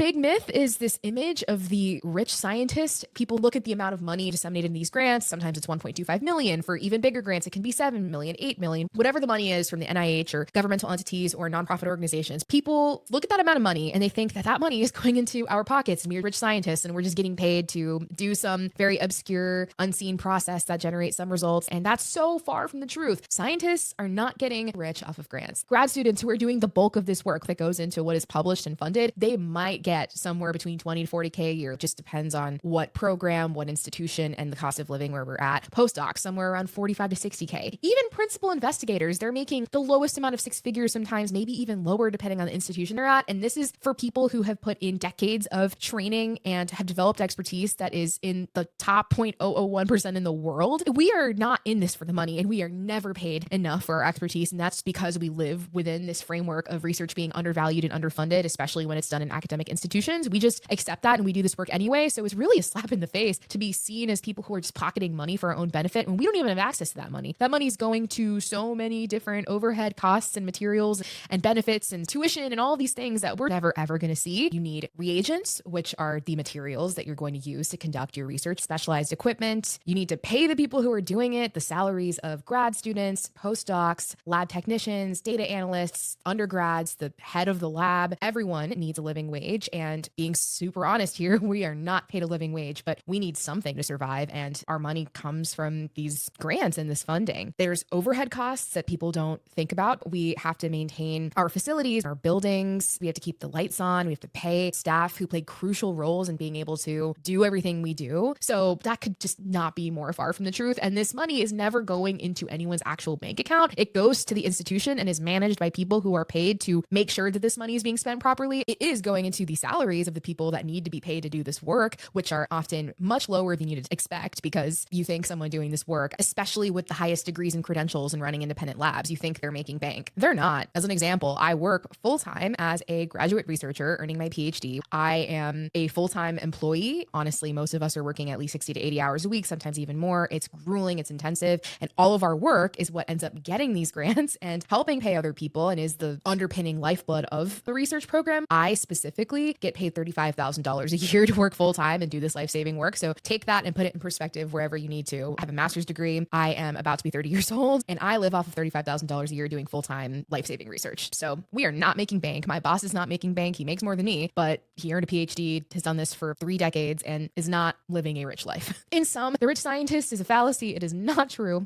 big myth is this image of the rich scientist. People look at the amount of money disseminated in these grants. Sometimes it's 1.25 million. For even bigger grants, it can be 7 million, 8 million, whatever the money is from the NIH or governmental entities or nonprofit organizations. People look at that amount of money and they think that that money is going into our pockets and we're rich scientists and we're just getting paid to do some very obscure, unseen process that generates some results. And that's so far from the truth. Scientists are not getting rich off of grants. Grad students who are doing the bulk of this work that goes into what is published and funded, they might get somewhere between 20 to 40K a year. It just depends on what program, what institution, and the cost of living where we're at. Postdocs, somewhere around 45 to 60K. Even principal investigators, they're making the lowest amount of 6 figures sometimes, maybe even lower depending on the institution they're at. And this is for people who have put in decades of training and have developed expertise that is in the top 0.001% in the world. We are not in this for the money, and we are never paid enough for our expertise. And that's because we live within this framework of research being undervalued and underfunded, especially when it's done in academic institutions. We just accept that and we do this work anyway. So it's really a slap in the face to be seen as people who are just pocketing money for our own benefit when we don't even have access to that money. That money is going to so many different overhead costs and materials and benefits and tuition and all these things that we're never ever going to see. You need reagents, which are the materials that you're going to use to conduct your research, specialized equipment. You need to pay the people who are doing it, the salaries of grad students, postdocs, lab technicians, data analysts, undergrads, the head of the lab. Everyone needs a living wage. And being super honest here, we are not paid a living wage, but we need something to survive. And our money comes from these grants and this funding. There's overhead costs that people don't think about. We have to maintain our facilities, our buildings. We have to keep the lights on. We have to pay staff who play crucial roles in being able to do everything we do. So that could just not be more far from the truth. And this money is never going into anyone's actual bank account. It goes to the institution and is managed by people who are paid to make sure that this money is being spent properly. It is going into the salaries of the people that need to be paid to do this work, which are often much lower than you'd expect because you think someone doing this work, especially with the highest degrees and credentials and running independent labs, you think they're making bank. They're not. As an example, I work full-time as a graduate researcher earning my PhD. I am a full-time employee. Honestly, most of us are working at least 60 to 80 hours a week, sometimes even more. It's grueling, it's intensive, and all of our work is what ends up getting these grants and helping pay other people and is the underpinning lifeblood of the research program. I specifically get paid $35,000 a year to work full-time and do this life-saving work. So take that and put it in perspective wherever you need to. I have a master's degree. I am about to be 30 years old, and I live off of $35,000 a year doing full-time life-saving research. So we are not making bank. My boss is not making bank. He makes more than me, but he earned a PhD, has done this for 3 decades, and is not living a rich life. In sum, the rich scientist is a fallacy. It is not true.